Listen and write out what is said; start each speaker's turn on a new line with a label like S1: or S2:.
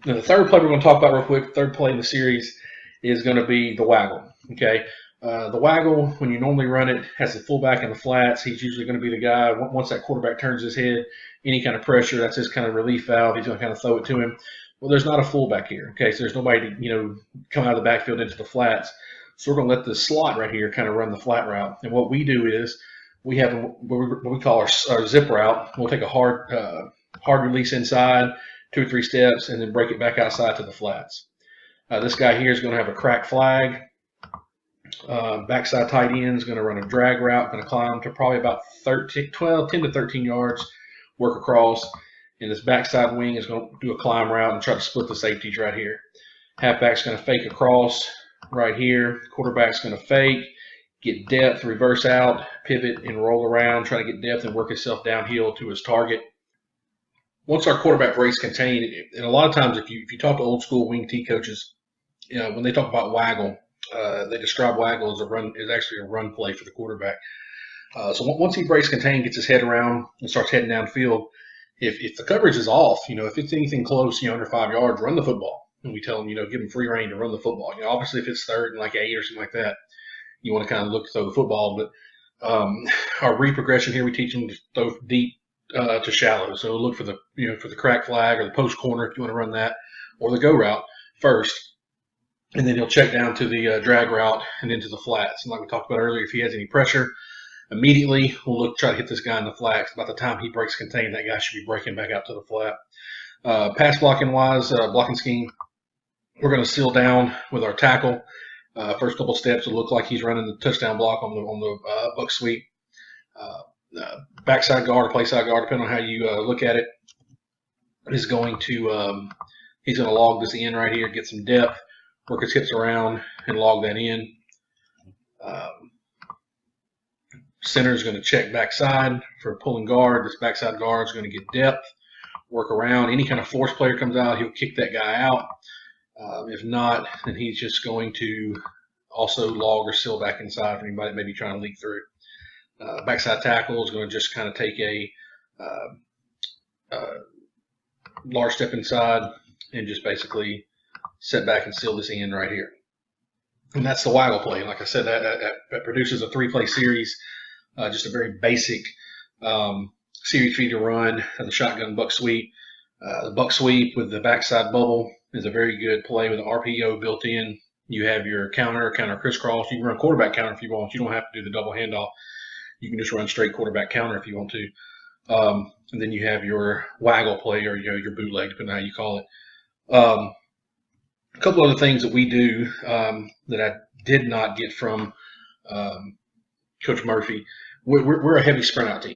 S1: Now, the third play we're going to talk about real quick, third play in the series, is going to be the waggle. Okay, the waggle, when you normally run it, has the fullback in the flats. He's usually going to be the guy, once that quarterback turns his head, any kind of pressure, that's his kind of relief valve. He's going to kind of throw it to him. Well, there's not a fullback here. Okay, so there's nobody to, come out of the backfield into the flats. So we're going to let the slot right here kind of run the flat route. And what we do is we have what we call our zip route. We'll take a hard release inside, 2 or 3 steps, and then break it back outside to the flats. This guy here is going to have a crack flag. Backside tight end is going to run a drag route, going to climb to probably about 10 to 13 yards, work across. And this backside wing is going to do a climb route and try to split the safeties right here. Halfback's going to fake across right here. Quarterback's going to fake, get depth, reverse out, pivot, and roll around, try to get depth and work himself downhill to his target. Once our quarterback breaks contain, and a lot of times if you talk to old school wing T coaches, when they talk about waggle, they describe waggle as actually a run play for the quarterback. So once he breaks contain, gets his head around and starts heading downfield, if the coverage is off, if it's anything close, under 5 yards, run the football. And we tell them, give them free reign to run the football. Obviously if it's third and like 8 or something like that, you want to kind of look to throw the football. But our read progression here, we teach them to throw deep to shallow. So look for the for the crack flag or the post corner if you want to run that, or the go route first. And then he'll check down to the drag route and into the flats. And like we talked about earlier, if he has any pressure, immediately we'll try to hit this guy in the flats. By the time he breaks contain, that guy should be breaking back out to the flat. Pass blocking wise, blocking scheme, we're going to seal down with our tackle. First couple steps will look like he's running the touchdown block on the buck sweep. Backside guard or play side guard, depending on how you look at it, is going to he's going to log this in right here, get some depth, work his hips around, and log that in. Center is going to check backside for pulling guard. This backside guard is going to get depth, work around. Any kind of force player comes out, he'll kick that guy out. If not, then he's just going to also log or seal back inside for anybody that may be trying to leak through. Backside tackle is going to just kind of take a large step inside and just basically set back and seal this in right here. And that's the waggle play. Like I said, that produces a 3-play series, just a very basic series for you to run. The shotgun buck sweep. The buck sweep with the backside bubble is a very good play with an RPO built in. You have your counter crisscross. You can run quarterback counter if you want. You don't have to do the double handoff. You can just run straight quarterback counter if you want to. And then you have your waggle play or your bootleg, depending on how you call it. A couple other things that we do that I did not get from Coach Murphy. We're a heavy sprint out team.